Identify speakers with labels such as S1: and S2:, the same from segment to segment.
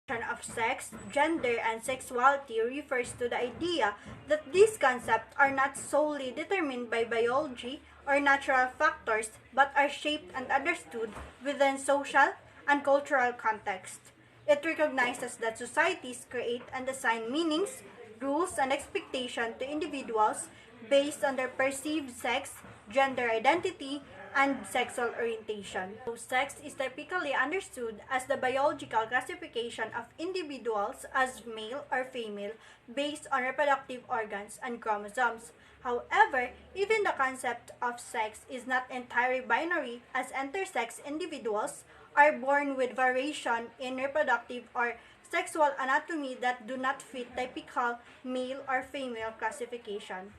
S1: Of sex, gender, and sexuality refers to the idea that these concepts are not solely determined by biology or natural factors but are shaped and understood within social and cultural context. It recognizes that societies create and assign meanings, rules, and expectations to individuals based on their perceived sex, gender identity, and sexual orientation. So, sex is typically understood as the biological classification of individuals as male or female based on reproductive organs and chromosomes. However, even the concept of sex is not entirely binary, as intersex individuals are born with variation in reproductive or sexual anatomy that do not fit typical male or female classification.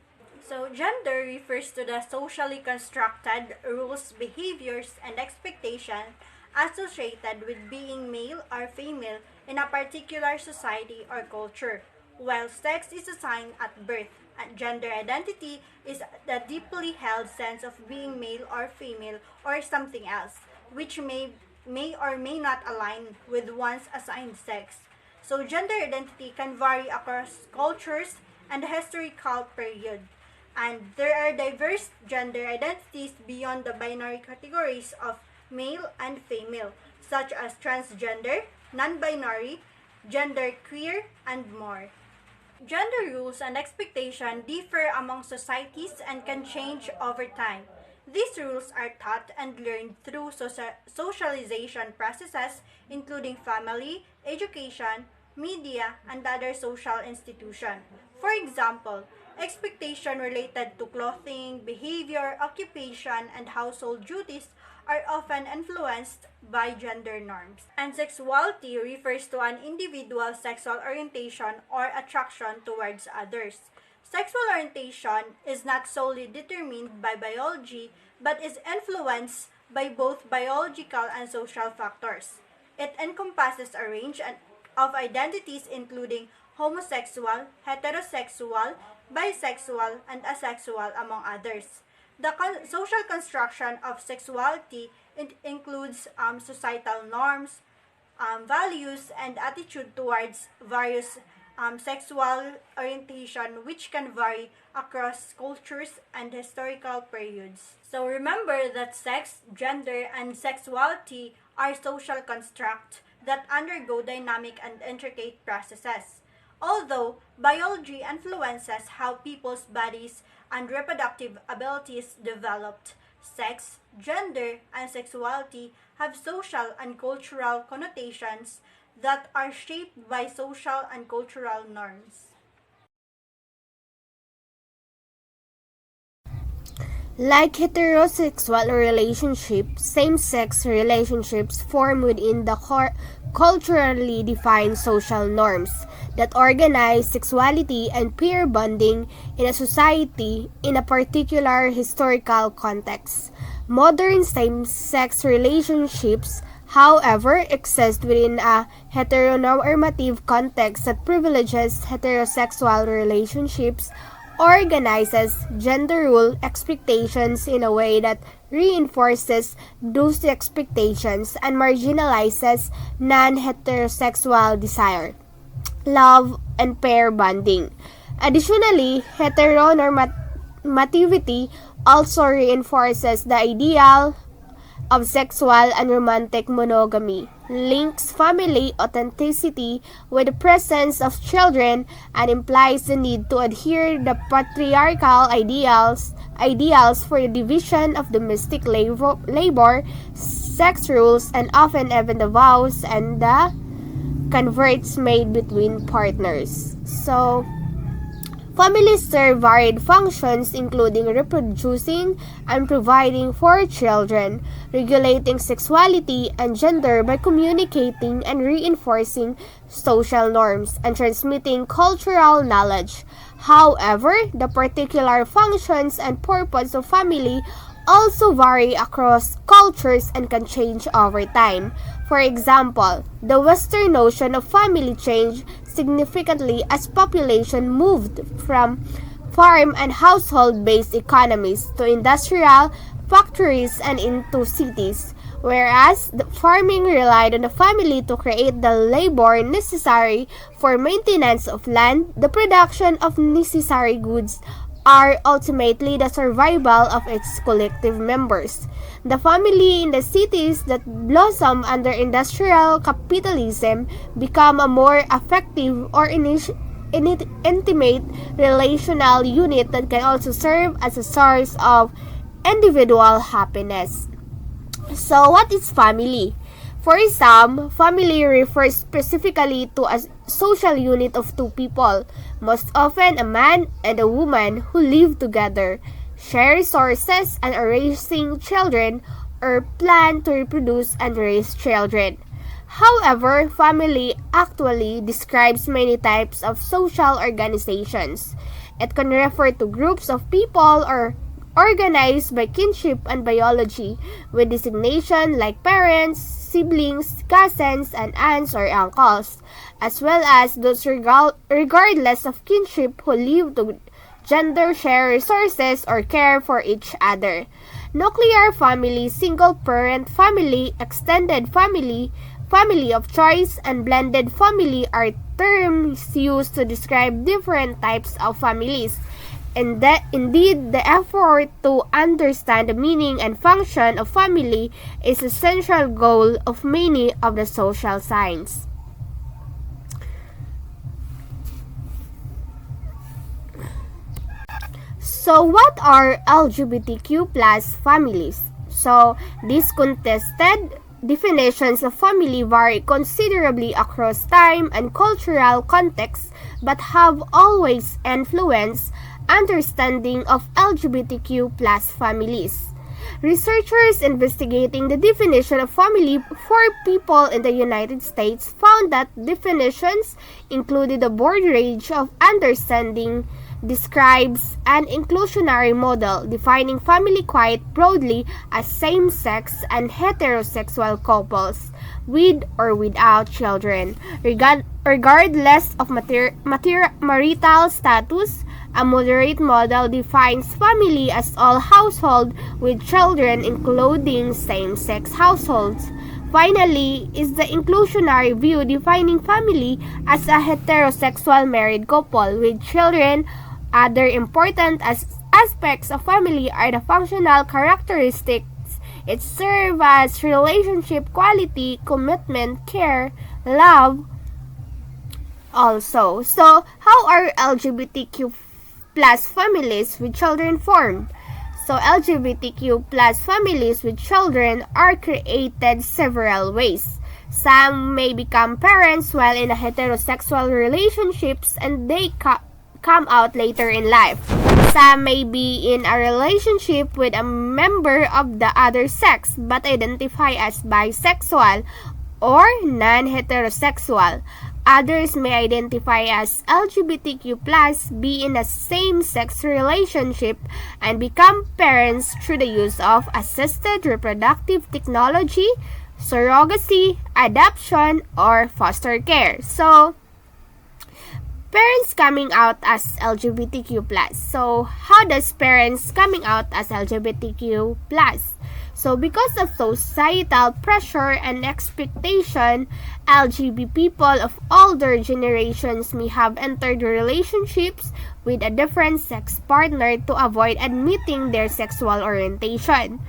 S1: So, gender refers to the socially constructed rules, behaviors, and expectations associated with being male or female in a particular society or culture, while sex is assigned at birth. And gender identity is the deeply held sense of being male or female or something else, which may or may not align with one's assigned sex. So, gender identity can vary across cultures and historical period. And there are diverse gender identities beyond the binary categories of male and female, such as transgender, non-binary, genderqueer, and more. Gender rules and expectations differ among societies and can change over time. These rules are taught and learned through socialization processes, including family, education, media, and other social institutions. For example, expectations related to clothing, behavior, occupation, and household duties are often influenced by gender norms. And sexuality refers to an individual's sexual orientation or attraction towards others. Sexual orientation is not solely determined by biology but is influenced by both biological and social factors. It encompasses a range of identities including homosexual, heterosexual, bisexual, and asexual, among others. The social construction of sexuality includes societal norms, values, and attitude towards various sexual orientation, which can vary across cultures and historical periods. So remember that sex, gender, and sexuality are social constructs that undergo dynamic and intricate processes. Although biology influences how people's bodies and reproductive abilities developed, sex, gender, and sexuality have social and cultural connotations that are shaped by social and cultural norms.
S2: Like heterosexual relationships, same-sex relationships form within the culturally defined social norms that organize sexuality and peer bonding in a society in a particular historical context. Modern same-sex relationships, however, exist within a heteronormative context that privileges heterosexual relationships, organizes gender role expectations in a way that reinforces those expectations and marginalizes non-heterosexual desire, love, and pair bonding. Additionally, heteronormativity also reinforces the ideal of sexual and romantic monogamy, links family authenticity with the presence of children, and implies the need to adhere the patriarchal ideals for the division of domestic labor, sex rules, and often even the vows and the converts made between partners. So, families serve varied functions including reproducing and providing for children, regulating sexuality and gender by communicating and reinforcing social norms, and transmitting cultural knowledge. However, the particular functions and purpose of family also vary across cultures and can change over time. For example, the Western notion of family changed significantly as population moved from farm and household-based economies to industrial, factories and into cities, whereas the farming relied on the family to create the labor necessary for maintenance of land, the production of necessary goods, are ultimately the survival of its collective members. The family in the cities that blossom under industrial capitalism become a more effective or intimate relational unit that can also serve as a source of individual happiness. So, what is family? For some, family refers specifically to a social unit of two people, most often a man and a woman who live together, share resources, and are raising children or plan to reproduce and raise children. However, family actually describes many types of social organizations. It can refer to groups of people or organized by kinship and biology, with designation like parents, siblings, cousins, and aunts or uncles, as well as those regardless of kinship who live to gender, share resources, or care for each other. Nuclear family, single-parent family, extended family, family of choice, and blended family are terms used to describe different types of families. And that indeed, the effort to understand the meaning and function of family is a central goal of many of the social sciences. So, what are LGBTQ plus families? So, these contested definitions of family vary considerably across time and cultural contexts, but have always influenced understanding of LGBTQ plus families. Researchers investigating the definition of family for people in the United States found that definitions included a broad range of understanding, describes an inclusionary model defining family quite broadly as same-sex and heterosexual couples with or without children, regardless of marital status. A moderate model defines family as all household with children, including same-sex households. Finally, is the inclusionary view defining family as a heterosexual married couple with children. Other important aspects of family are the functional characteristics it serves as: relationship quality, commitment, care, love. Also, so how are LGBTQ plus families with children formed? So LGBTQ plus families with children are created several ways. Some may become parents while in a heterosexual relationships and they come out later in life. Some may be in a relationship with a member of the other sex but identify as bisexual or non-heterosexual. Others may identify as LGBTQ+, be in a same-sex relationship, and become parents through the use of assisted reproductive technology, surrogacy, adoption, or foster care. So, parents coming out as LGBTQ+. So, how does parents coming out as LGBTQ+? So, because of societal pressure and expectation, LGBT people of older generations may have entered relationships with a different sex partner to avoid admitting their sexual orientation,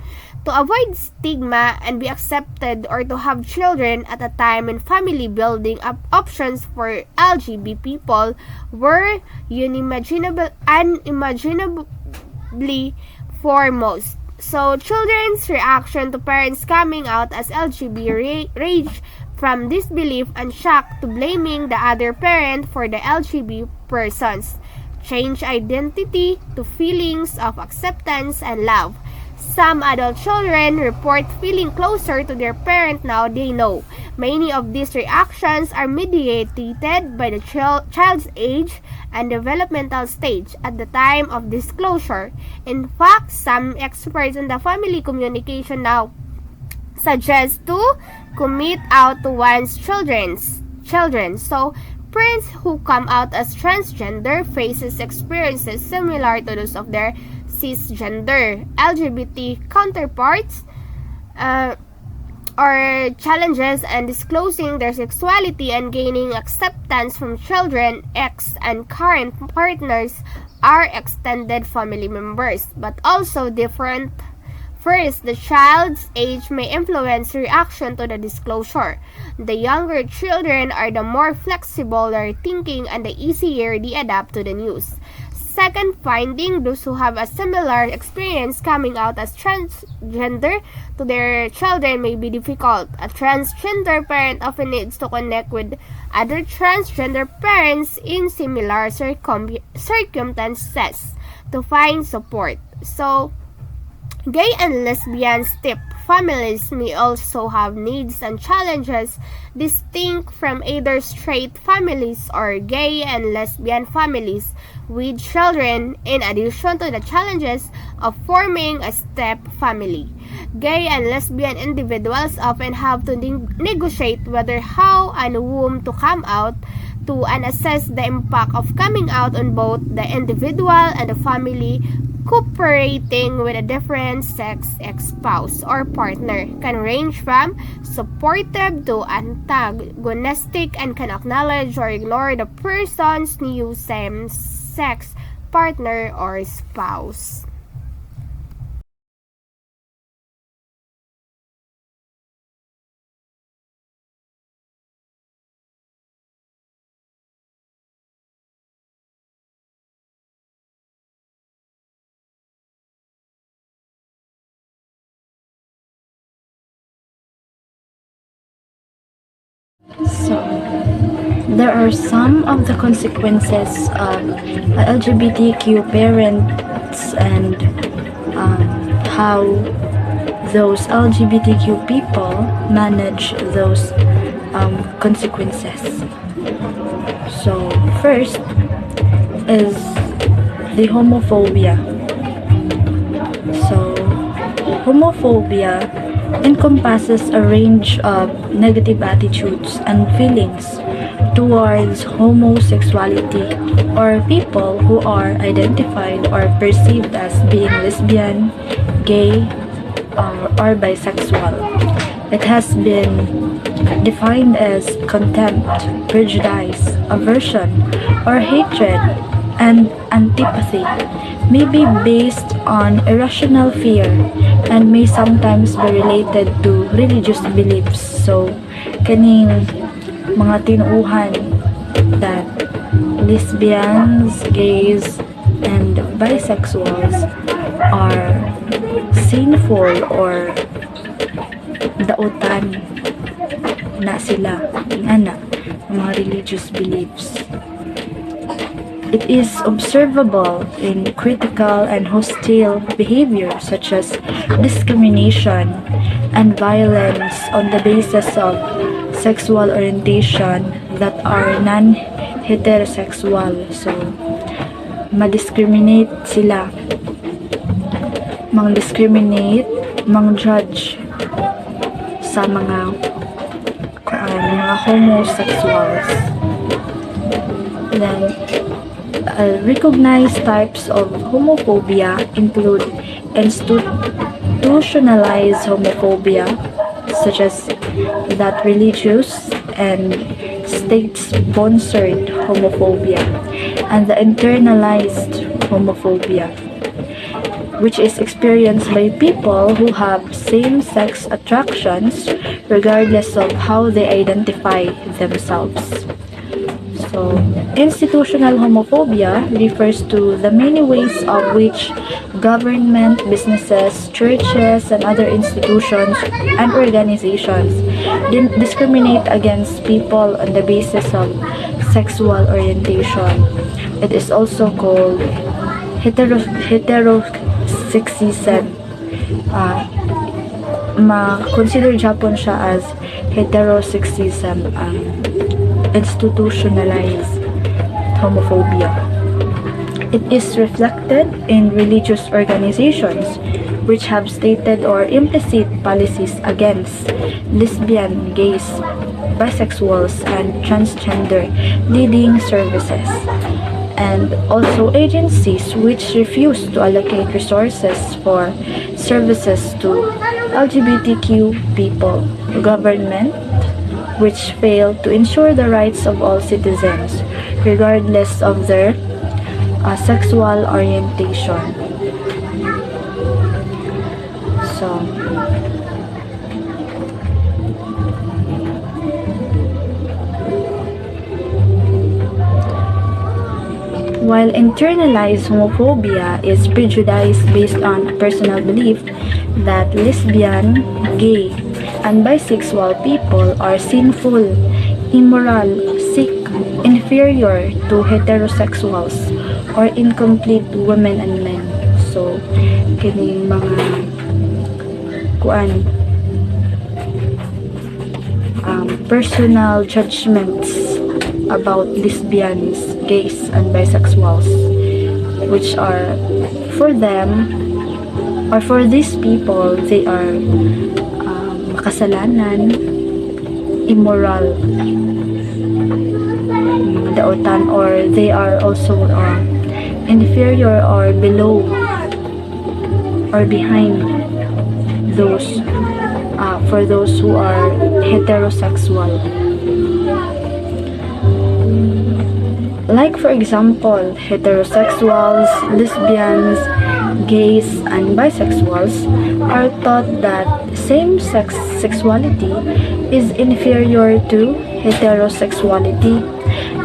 S2: to avoid stigma and be accepted, or to have children at a time when family building up options for LGBT people were unimaginably foremost. So, children's reaction to parents coming out as LGBT range from disbelief and shock to blaming the other parent for the LGBT person's change identity to feelings of acceptance and love. Some adult children report feeling closer to their parent now they know. Many of these reactions are mediated by the child's age and developmental stage at the time of disclosure. In fact, some experts in the family communication now suggest to commit out to one's children. So, parents who come out as transgender faces experiences similar to those of their cisgender LGBT counterparts or challenges in disclosing their sexuality and gaining acceptance from children, ex and current partners are extended family members, but also different. First, the child's age may influence reaction to the disclosure. The younger children are the more flexible their thinking and the easier they adapt to the news. Second finding, those who have a similar experience coming out as transgender to their children may be difficult. A transgender parent often needs to connect with other transgender parents in similar circumstances to find support. So, gay and lesbian step families may also have needs and challenges distinct from either straight families or gay and lesbian families with children, in addition to the challenges of forming a step family. Gay and lesbian individuals often have to negotiate whether, how, and whom to come out to and assess the impact of coming out on both the individual and the family. Cooperating with a different sex ex-spouse or partner can range from supportive to antagonistic and can acknowledge or ignore the person's new same-sex partner or spouse.
S3: So, there are some of the consequences of LGBTQ parents and how those LGBTQ people manage those consequences. So, first is the homophobia. So, homophobia encompasses a range of negative attitudes and feelings towards homosexuality or people who are identified or perceived as being lesbian, gay, or bisexual. It has been defined as contempt, prejudice, aversion, or hatred, and antipathy may be based on irrational fear and may sometimes be related to religious beliefs. So, kaning mga tinuuhan that lesbians, gays, and bisexuals are sinful or dautan na sila, ana, mga religious beliefs. It is observable in critical and hostile behavior such as discrimination and violence on the basis of sexual orientation that are non-heterosexual. So, ma-discriminate sila. Mang-discriminate, mang-judge sa mga homosexuals. Then, recognized types of homophobia include institutionalized homophobia, such as that religious and state-sponsored homophobia, and the internalized homophobia, which is experienced by people who have same-sex attractions regardless of how they identify themselves. So, institutional homophobia refers to the many ways of which government, businesses, churches, and other institutions and organizations discriminate against people on the basis of sexual orientation. It is also called heterosexism. Ma-consider Japan siya as heterosexism, institutionalized homophobia. It is reflected in religious organizations which have stated or implicit policies against lesbian, gays, bisexuals, and transgender leading services. and also agencies which refuse to allocate resources for services to LGBTQ people, government which fail to ensure the rights of all citizens, regardless of their sexual orientation. So, while internalized homophobia is prejudice based on a personal belief that lesbian, gay, and bisexual people are sinful, immoral, sick, inferior to heterosexuals, or incomplete women and men. So, kining mga kuan personal judgments about lesbians, gays, and bisexuals, which are for them or for these people, they are makasalanan, immoral, daotan, or they are also inferior or below or behind those for those who are heterosexual. Like for example, heterosexuals, lesbians, gays, and bisexuals are taught that same-sex sexuality is inferior to heterosexuality,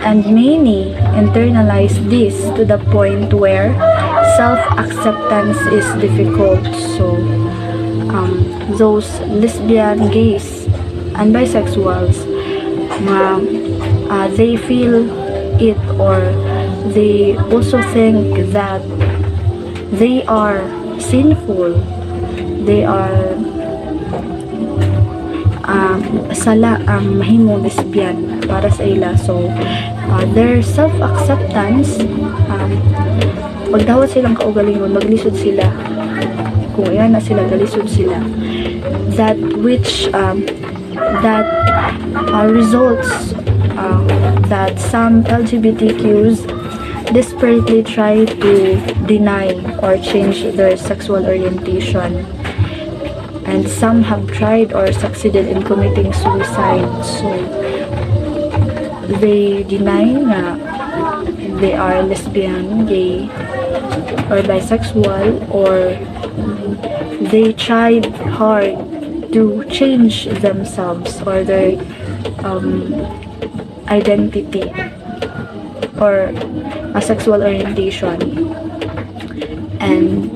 S3: and many internalize this to the point where self-acceptance is difficult. So, those lesbian, gays, and bisexuals, they feel it, or they also think that they are sinful, they are sala ang mahimong lesbian para sa ila. So their self-acceptance, pagdawat silang kaugalingon, maglisod sila kung ayan na sila, galisod sila, that which that results that some LGBTQs desperately try to deny or change their sexual orientation, and some have tried or succeeded in committing suicide. So they deny na they are lesbian, gay, or bisexual, or they tried hard to change themselves or their identity or a sexual orientation, and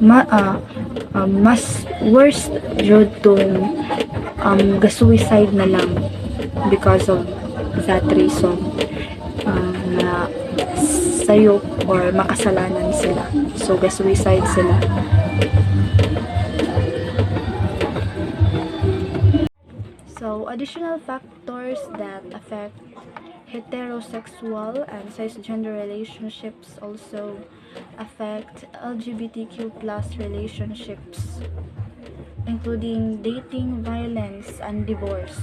S3: mas worst jud tong ga-suicide na lang because of that reason, na sayop or makasalanan sila, so ga-suicide sila. So additional factors that affect heterosexual and cisgender relationships also affect LGBTQ plus relationships, including dating violence and divorce.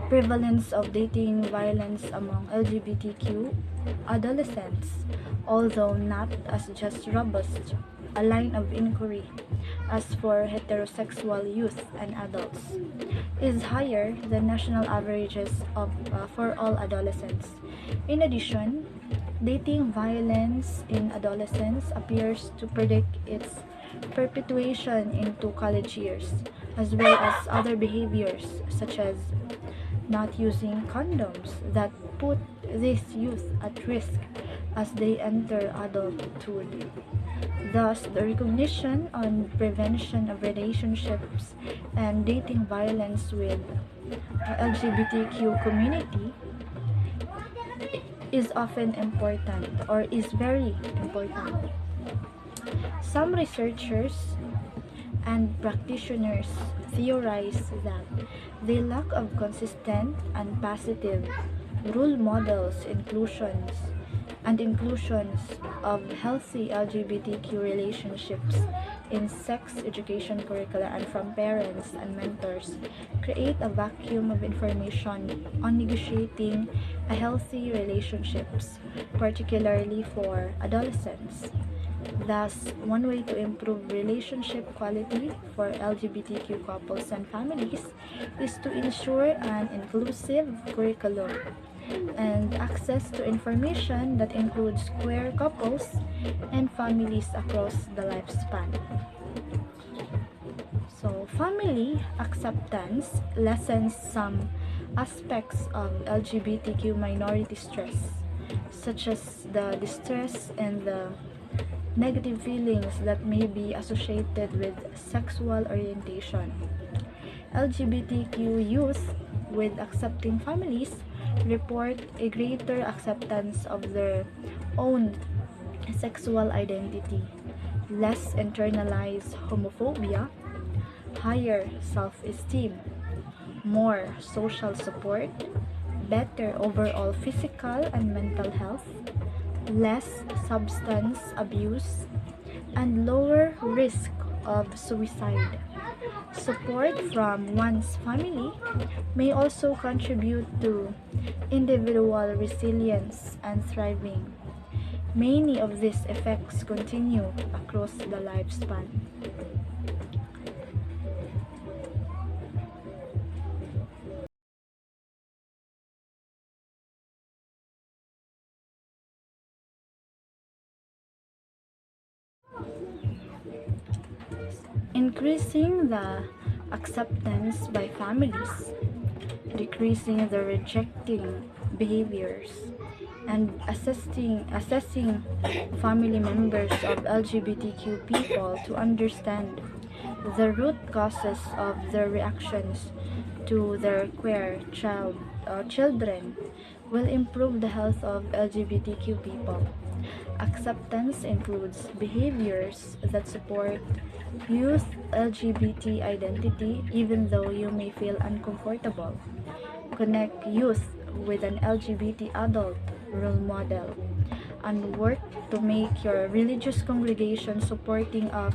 S3: Prevalence of dating violence among LGBTQ adolescents, although not as just robust a line of inquiry as for heterosexual youth and adults, is higher than national averages of for all adolescents. In addition, dating violence in adolescents appears to predict its perpetuation into college years, as well as other behaviors such as not using condoms that put these youth at risk as they enter adulthood. Thus, the recognition on prevention of relationships and dating violence with LGBTQ community is often important, or is very important. Some researchers and practitioners theorize that the lack of consistent and positive role models inclusions of healthy LGBTQ relationships in sex education curricula and from parents and mentors create a vacuum of information on negotiating a healthy relationships, particularly for adolescents. Thus, one way to improve relationship quality for LGBTQ couples and families is to ensure an inclusive curriculum and access to information that includes queer couples and families across the lifespan. So, family acceptance lessens some aspects of LGBTQ minority stress, such as the distress and the negative feelings that may be associated with sexual orientation. LGBTQ youth with accepting families report a greater acceptance of their own sexual identity, less internalized homophobia, higher self-esteem, more social support, better overall physical and mental health, less substance abuse, and lower risk of suicide. Support from one's family may also contribute to individual resilience and thriving. Many of these effects continue across the lifespan. Increasing the acceptance by families, decreasing the rejecting behaviors, and assessing family members of LGBTQ people to understand the root causes of their reactions to their queer children will improve the health of LGBTQ people. Acceptance includes behaviors that support youth LGBT identity even though you may feel uncomfortable. Connect youth with an LGBT adult role model and work to make your religious congregation supporting of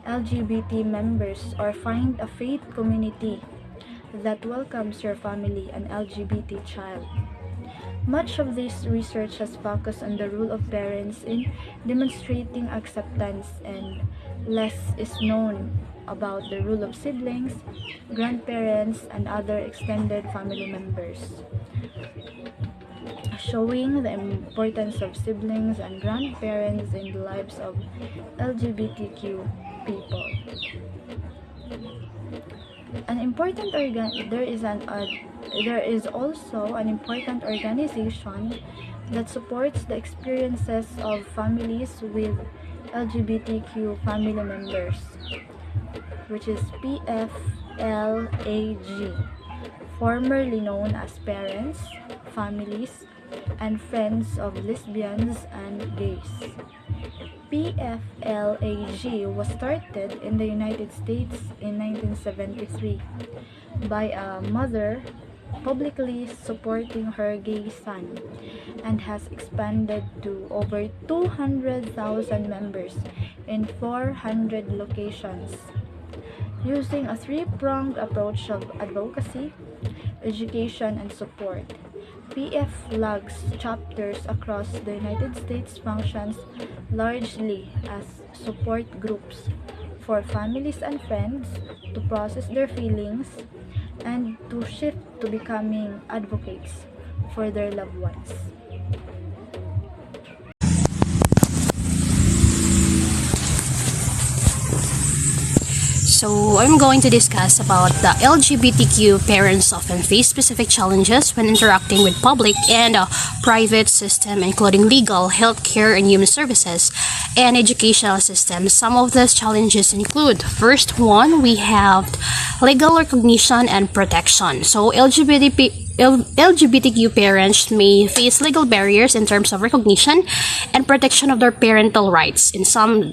S3: LGBT members or find a faith community that welcomes your family and LGBT child. Much of this research has focused on the role of parents in demonstrating acceptance, and less is known about the role of siblings, grandparents, and other extended family members, showing the importance of siblings and grandparents in the lives of LGBTQ people. There is also an important organization that supports the experiences of families with LGBTQ family members, which is PFLAG, formerly known as Parents, Families, and Friends of Lesbians and Gays. PFLAG was started in the United States in 1973 by a mother publicly supporting her gay son and has expanded to over 200,000 members in 400 locations. Using a three-pronged approach of advocacy, education, and support, PFLAG's chapters across the United States functions largely as support groups for families and friends to process their feelings and to shift to becoming advocates for their loved ones.
S4: So I'm going to discuss about the LGBTQ parents often face specific challenges when interacting with public and private system, including legal, healthcare, and human services, and educational systems. Some of these challenges include: first one, we have legal recognition and protection. So LGBTQ parents may face legal barriers in terms of recognition and protection of their parental rights. In some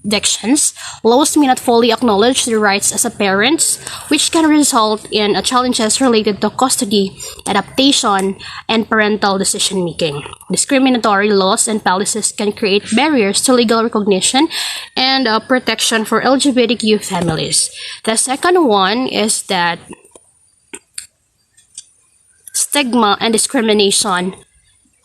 S4: jurisdictions, laws may not fully acknowledge their rights as a parent, which can result in challenges related to custody, adaptation, and parental decision making. Discriminatory laws and policies can create barriers to legal recognition and protection for LGBTQ families. The second one is that stigma and discrimination.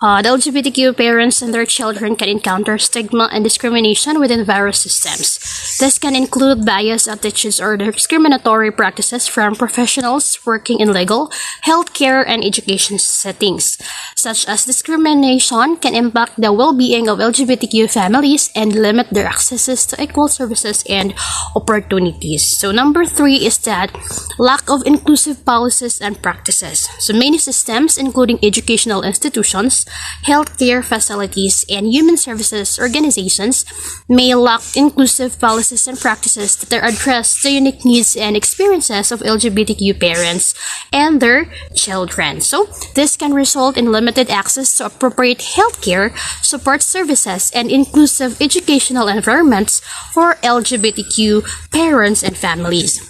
S4: The LGBTQ parents and their children can encounter stigma and discrimination within various systems. This can include biased attitudes or discriminatory practices from professionals working in legal, healthcare, and education settings. Such as discrimination can impact the well-being of LGBTQ families and limit their access to equal services and opportunities. So number 3 is that lack of inclusive policies and practices. So many systems, including educational institutions, healthcare facilities, and human services organizations, may lack inclusive policies and practices that address the unique needs and experiences of LGBTQ parents and their children. So, this can result in limited access to appropriate healthcare, support services, and inclusive educational environments for LGBTQ parents and families.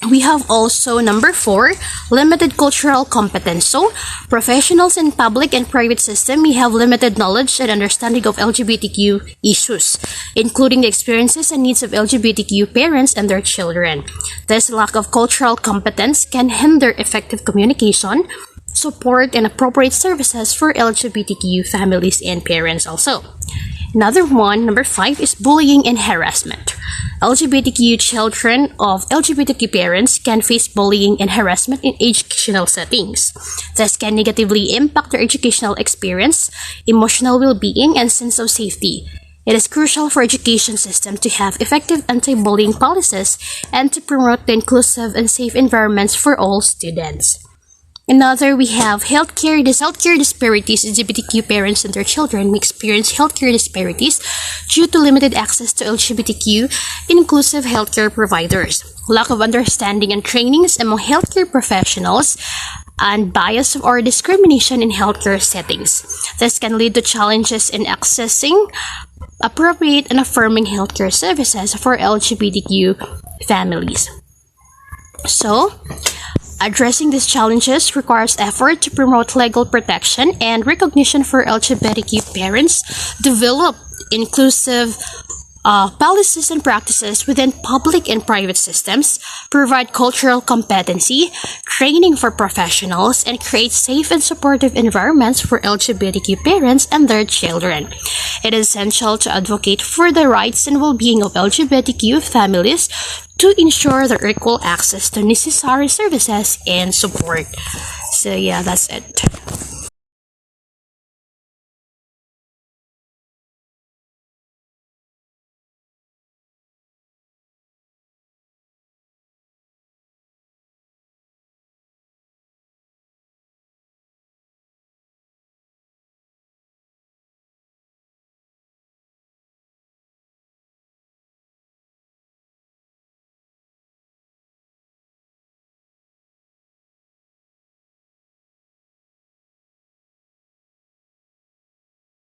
S4: We have also number 4, limited cultural competence. So, professionals in public and private system may have limited knowledge and understanding of LGBTQ issues, including the experiences and needs of LGBTQ parents and their children. This lack of cultural competence can hinder effective communication, support, and appropriate services for LGBTQ families and parents also. Another one, number 5, is bullying and harassment. LGBTQ children of LGBTQ parents can face bullying and harassment in educational settings. This can negatively impact their educational experience, emotional well-being, and sense of safety. It is crucial for education system to have effective anti-bullying policies and to promote the inclusive and safe environments for all students. Another, we have healthcare disparities. LGBTQ parents and their children may experience healthcare disparities due to limited access to LGBTQ inclusive healthcare providers, lack of understanding and trainings among healthcare professionals, and bias or discrimination in healthcare settings. This can lead to challenges in accessing appropriate and affirming healthcare services for LGBTQ families. So, addressing these challenges requires effort to promote legal protection and recognition for LGBTQ parents, develop inclusive policies and practices within public and private systems, provide cultural competency, training for professionals, and create safe and supportive environments for LGBTQ parents and their children. It is essential to advocate for the rights and well-being of LGBTQ families to ensure their equal access to necessary services and support. So yeah, that's it.